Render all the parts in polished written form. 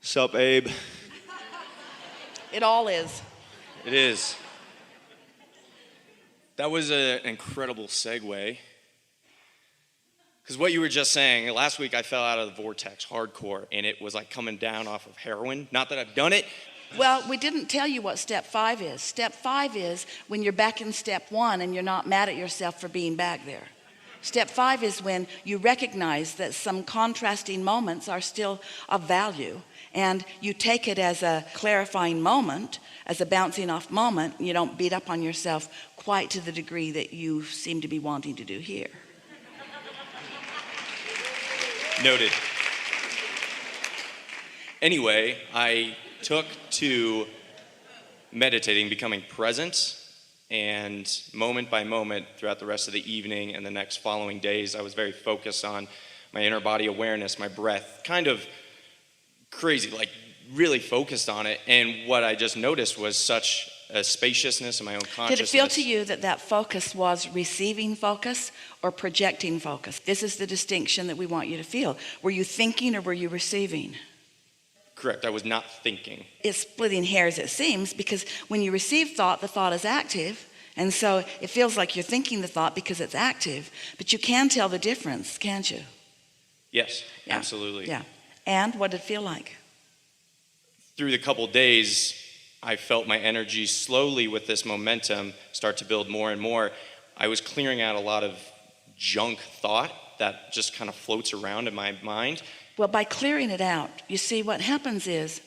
Sup, Abe? It all is. It is. That was an incredible segue. Because what you were just saying, last week I fell out of the vortex hardcore, and it was like coming down off of heroin. Not that I've done it. Well, we didn't tell you what step 5 is. Step 5 is when you're back in step 1 and you're not mad at yourself for being back there. Step 5 is when you recognize that some contrasting moments are still of value, and you take it as a clarifying moment, as a bouncing off moment. You don't beat up on yourself quite to the degree that you seem to be wanting to do here. Noted. Anyway, I took to meditating, becoming present, and moment by moment throughout the rest of the evening and the next following days, I was very focused on my inner body awareness, my breath, kind of crazy, like really focused on it. And what I just noticed was such a spaciousness in my own consciousness. Did it feel to you that that focus was receiving focus or projecting focus? This is the distinction that we want you to feel. Were you thinking or were you receiving? Correct, I was not thinking. It's splitting hairs, it seems, because when you receive thought, the thought is active. And so it feels like you're thinking the thought because it's active. But you can tell the difference, can't you? Yes, Yeah. absolutely. Yeah. And what did it feel like? Through the couple days, I felt my energy slowly with this momentum start to build more and more. I was clearing out a lot of junk thought that just kind of floats around in my mind. Well, by clearing it out, you see what happens is,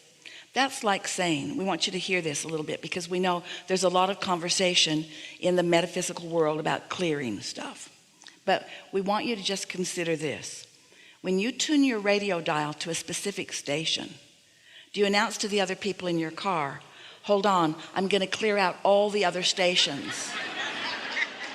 that's like saying, we want you to hear this a little bit because we know there's a lot of conversation in the metaphysical world about clearing stuff. But we want you to just consider this. When you tune your radio dial to a specific station, do you announce to the other people in your car, hold on, I'm going to clear out all the other stations.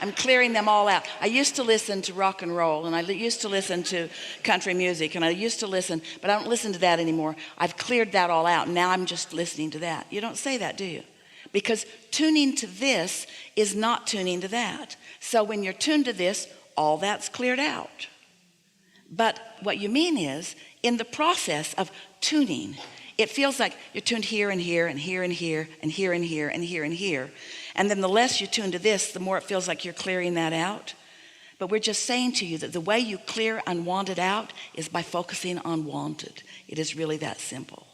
I'm clearing them all out. I used to listen to rock and roll, and I used to listen to country music, and I used to listen, but I don't listen to that anymore. I've cleared that all out, and now I'm just listening to that. You don't say that, do you? Because tuning to this is not tuning to that. So when you're tuned to this, all that's cleared out. But what you mean is, in the process of tuning, it feels like you're tuned here and here and here and here and here and here and here and here. And then the less you tune to this, the more it feels like you're clearing that out. But we're just saying to you that the way you clear unwanted out is by focusing on wanted. It is really that simple.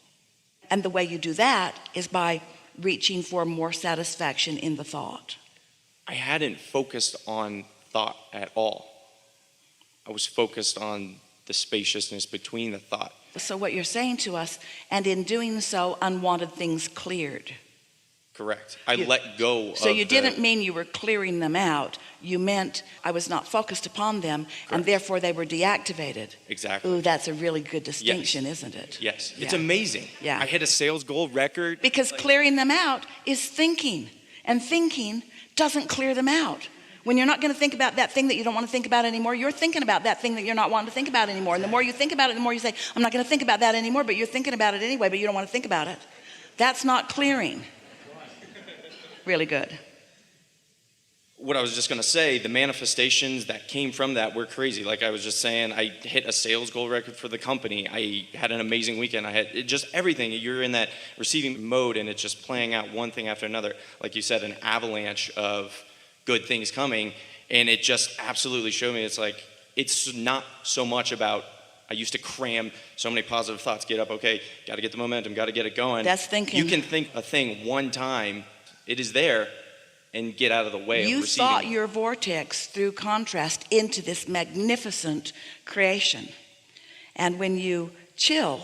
And the way you do that is by reaching for more satisfaction in the thought. I hadn't focused on thought at all. I was focused on the spaciousness between the thought. So what you're saying to us, and in doing so, unwanted things cleared. Correct. I let go of So you didn't mean you were clearing them out. You meant I was not focused upon them, Correct. and therefore they were deactivated. Exactly. Ooh, that's a really good distinction, isn't it? Yes. Yeah. It's amazing. Yeah. I hit a sales goal record. Because clearing them out is thinking, and thinking doesn't clear them out. When you're not going to think about that thing that you don't want to think about anymore, you're thinking about that thing that you're not wanting to think about anymore. And the more you think about it, the more you say, I'm not going to think about that anymore, but you're thinking about it anyway, but you don't want to think about it. That's not clearing. Really good. What I was just going to say, the manifestations that came from that were crazy. Like I was just saying, I hit a sales goal record for the company. I had an amazing weekend. I had just everything. You're in that receiving mode, and it's just playing out one thing after another. Like you said, an avalanche of good things coming, and it just absolutely showed me it's like, it's not so much about, I used to cram so many positive thoughts, get up, okay, got to get the momentum, got to get it going. That's thinking. You can think a thing one time, it is there, and get out of the way You of receiving. thought your vortex through contrast into this magnificent creation. And when you chill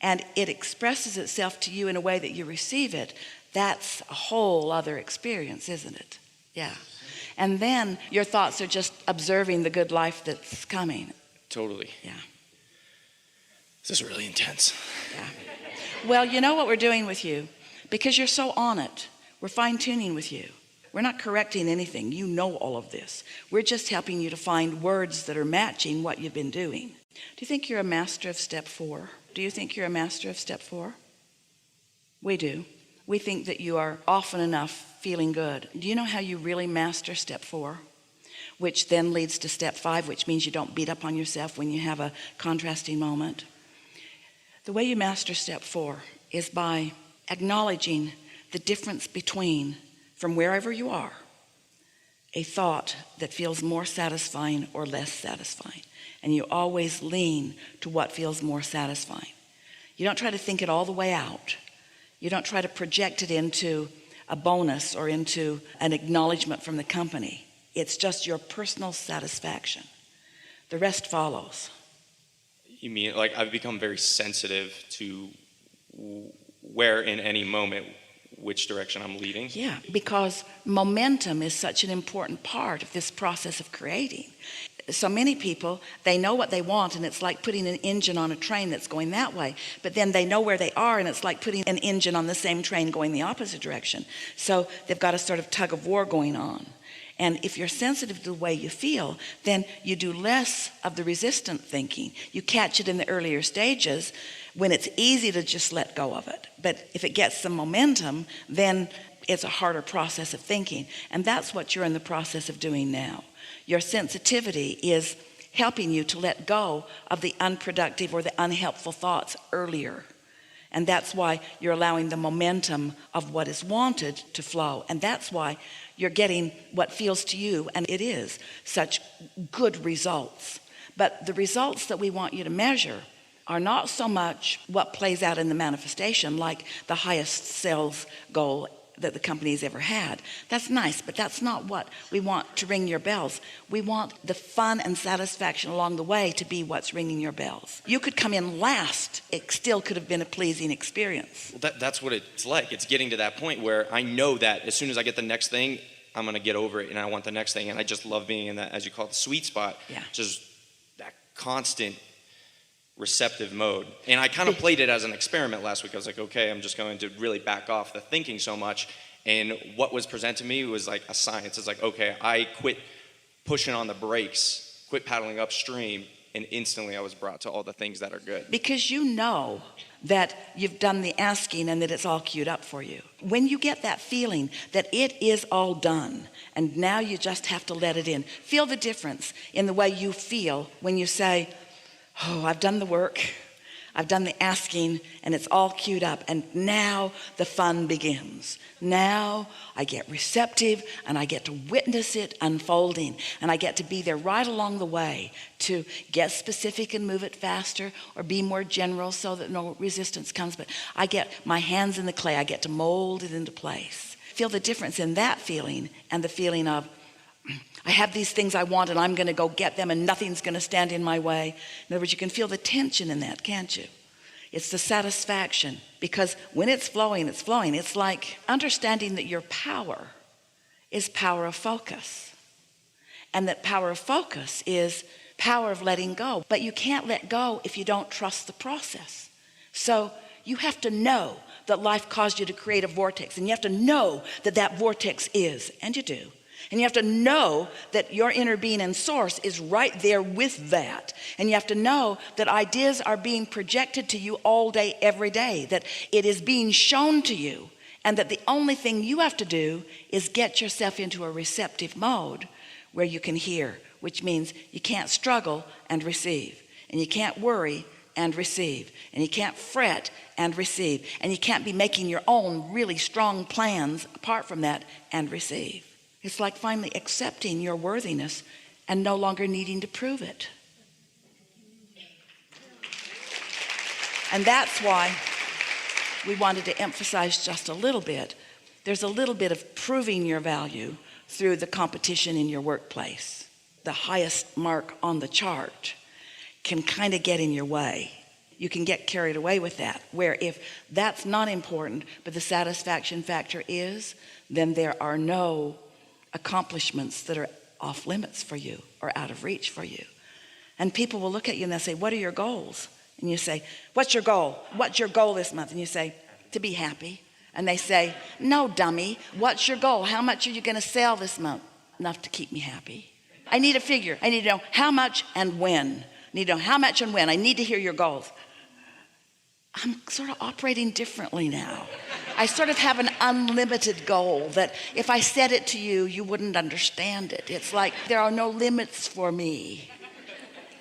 and it expresses itself to you in a way that you receive it, that's a whole other experience, isn't it? Yeah. And then your thoughts are just observing the good life that's coming. Totally. Yeah. This is really intense. Yeah. Well, you know what we're doing with you? Because you're so on it, we're fine-tuning with you. We're not correcting anything. You know all of this. We're just helping you to find words that are matching what you've been doing. Do you think you're a master of step 4? Do you think you're a master of step 4? We do. We think that you are often enough feeling good. Do you know how you really master step 4? Which then leads to step 5, which means you don't beat up on yourself when you have a contrasting moment. The way you master step 4 is by acknowledging the difference between, from wherever you are, a thought that feels more satisfying or less satisfying. And you always lean to what feels more satisfying. You don't try to think it all the way out. You don't try to project it into a bonus or into an acknowledgement from the company. It's just your personal satisfaction. The rest follows. You mean like I've become very sensitive to where in any moment which direction I'm leading? Yeah, because momentum is such an important part of this process of creating. So many people, they know what they want, and it's like putting an engine on a train that's going that way, but then they know where they are, and it's like putting an engine on the same train going the opposite direction. So they've got a sort of tug of war going on. And if you're sensitive to the way you feel, then you do less of the resistant thinking. You catch it in the earlier stages when it's easy to just let go of it. But if it gets some momentum, then it's a harder process of thinking. And that's what you're in the process of doing now. Your sensitivity is helping you to let go of the unproductive or the unhelpful thoughts earlier. And that's why you're allowing the momentum of what is wanted to flow. And that's why you're getting what feels to you, and it is, such good results. But the results that we want you to measure are not so much what plays out in the manifestation, like the highest sales goal that the company's ever had. That's nice, but that's not what we want to ring your bells. We want the fun and satisfaction along the way to be what's ringing your bells. You could come in last. It still could have been a pleasing experience. Well, that's what it's like. It's getting to that point where I know that as soon as I get the next thing, I'm going to get over it and I want the next thing. And I just love being in that, as you call it, the sweet spot. Yeah. Just that constant receptive mode. And I kind of played it as an experiment last week. I was like, okay, I'm just going to really back off the thinking so much. And what was presented to me was like a science. It's like, okay, I quit pushing on the brakes, quit paddling upstream, and instantly I was brought to all the things that are good. Because you know that you've done the asking and that it's all queued up for you. When you get that feeling that it is all done and now you just have to let it in, feel the difference in the way you feel when you say, oh, I've done the work, I've done the asking, and it's all queued up, and now the fun begins. Now I get receptive, and I get to witness it unfolding, and I get to be there right along the way to get specific and move it faster, or be more general so that no resistance comes, but I get my hands in the clay, I get to mold it into place. Feel the difference in that feeling and the feeling of, I have these things I want and I'm going to go get them and nothing's going to stand in my way. In other words, you can feel the tension in that, can't you? It's the satisfaction, because when it's flowing, it's flowing. It's like understanding that your power is power of focus, and that power of focus is power of letting go. But you can't let go if you don't trust the process. So you have to know that life caused you to create a vortex, and you have to know that that vortex is, and you do. And you have to know that your inner being and source is right there with that. And you have to know that ideas are being projected to you all day, every day, that it is being shown to you, and that the only thing you have to do is get yourself into a receptive mode where you can hear, which means you can't struggle and receive, and you can't worry and receive, and you can't fret and receive, and you can't be making your own really strong plans apart from that and receive. It's like finally accepting your worthiness and no longer needing to prove it. And that's why we wanted to emphasize just a little bit. There's a little bit of proving your value through the competition in your workplace. The highest mark on the chart can kind of get in your way. You can get carried away with that, where if that's not important, but the satisfaction factor is, then there are no accomplishments that are off limits for you or out of reach for you. And people will look at you and they'll say, what are your goals? And you say, what's your goal? What's your goal this month? And you say, to be happy. And they say, no, dummy, what's your goal? How much are you going to sell this month? Enough to keep me happy. I need a figure. I need to know how much and when. I need to know how much and when. I need to hear your goals. I'm sort of operating differently now. I sort of have an unlimited goal that if I said it to you, you wouldn't understand it. It's like there are no limits for me.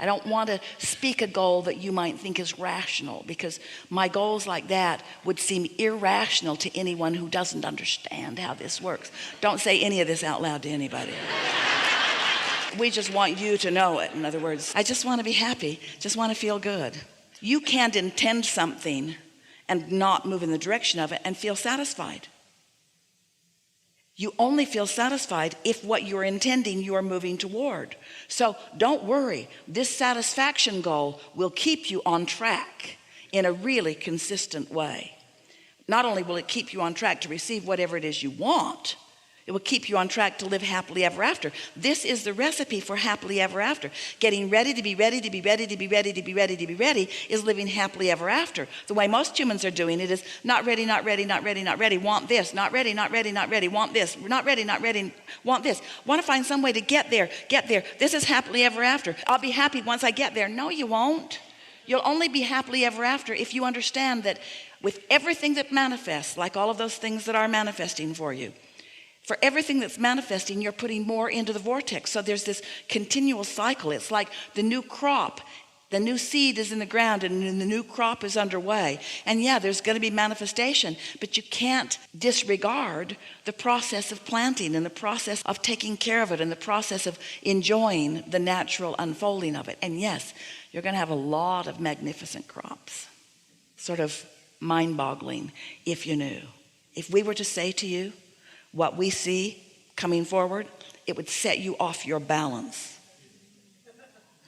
I don't want to speak a goal that you might think is rational, because my goals like that would seem irrational to anyone who doesn't understand how this works. Don't say any of this out loud to anybody. We just want you to know it. In other words, I just want to be happy, just want to feel good. You can't intend something and not move in the direction of it and feel satisfied. You only feel satisfied if what you're intending you are moving toward. So don't worry, this satisfaction goal will keep you on track in a really consistent way. Not only will it keep you on track to receive whatever it is you want, it will keep you on track to live happily ever after. This is the recipe for happily ever after. Getting ready to be ready to be ready to be ready to be ready to be ready is living happily ever after. The way most humans are doing it is not ready, not ready, not ready, not ready, want this, not ready, not ready, not ready, want this, not ready, not ready, want this. Want to find some way to get there, get there. This is happily ever after. I'll be happy once I get there. No, you won't. You'll only be happily ever after if you understand that with everything that manifests, like all of those things that are manifesting for you, for everything that's manifesting, you're putting more into the vortex. So there's this continual cycle. It's like the new crop. The new seed is in the ground and the new crop is underway. And yeah, there's going to be manifestation, but you can't disregard the process of planting and the process of taking care of it and the process of enjoying the natural unfolding of it. And yes, you're going to have a lot of magnificent crops. Sort of mind-boggling if you knew. If we were to say to you what we see coming forward, it would set you off your balance.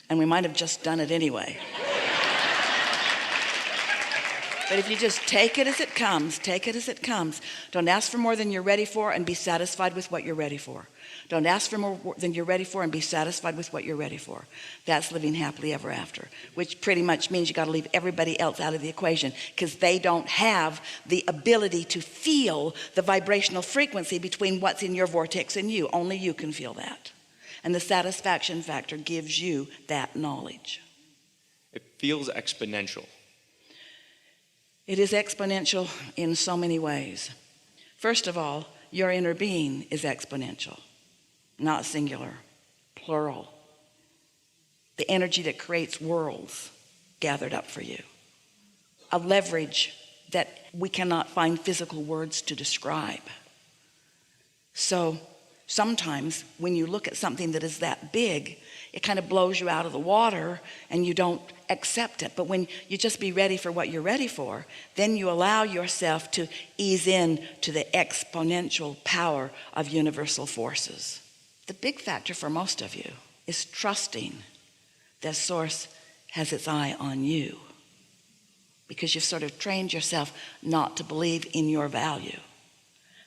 And we might have just done it anyway. But if you just take it as it comes, take it as it comes. Don't ask for more than you're ready for and be satisfied with what you're ready for. Don't ask for more than you're ready for and be satisfied with what you're ready for. That's living happily ever after, which pretty much means you got to leave everybody else out of the equation, because they don't have the ability to feel the vibrational frequency between what's in your vortex and you. Only you can feel that. And the satisfaction factor gives you that knowledge. It feels exponential. It is exponential in so many ways. First of all, your inner being is exponential, not singular, plural. The energy that creates worlds gathered up for you. A leverage that we cannot find physical words to describe. So sometimes when you look at something that is that big, it kind of blows you out of the water and you don't accept it. But when you just be ready for what you're ready for, then you allow yourself to ease in to the exponential power of universal forces. The big factor for most of you is trusting that Source has its eye on you, because you've sort of trained yourself not to believe in your value.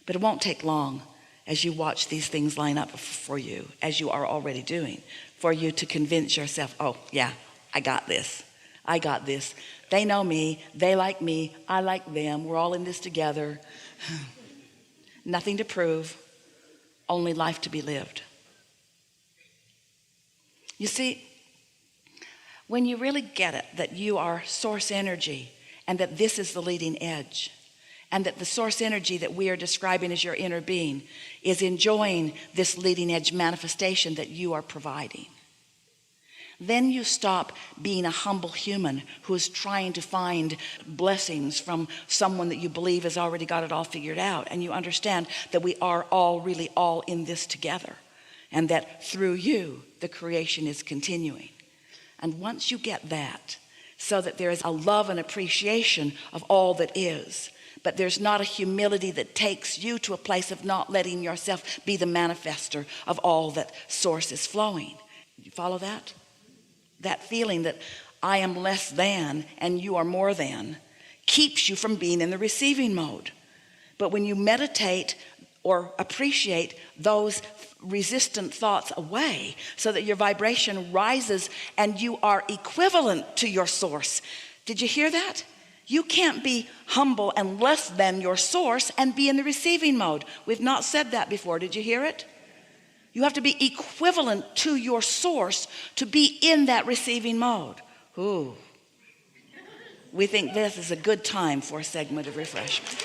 But it won't take long as you watch these things line up for you, as you are already doing, for you to convince yourself, oh yeah, I got this. I got this. They know me. They like me. I like them. We're all in this together. Nothing to prove, only life to be lived. You see, when you really get it, that you are source energy and that this is the leading edge, and that the source energy that we are describing as your inner being is enjoying this leading edge manifestation that you are providing, then you stop being a humble human who is trying to find blessings from someone that you believe has already got it all figured out. And you understand that we are all really all in this together, and that through you, the creation is continuing. And once you get that, so that there is a love and appreciation of all that is, but there's not a humility that takes you to a place of not letting yourself be the manifester of all that Source is flowing. You follow that? That feeling that I am less than and you are more than keeps you from being in the receiving mode. But when you meditate or appreciate those resistant thoughts away, so that your vibration rises and you are equivalent to your Source. Did you hear that? You can't be humble and less than your Source and be in the receiving mode. We've not said that before. Did you hear it? You have to be equivalent to your Source to be in that receiving mode. Ooh. We think this is a good time for a segment of refreshment.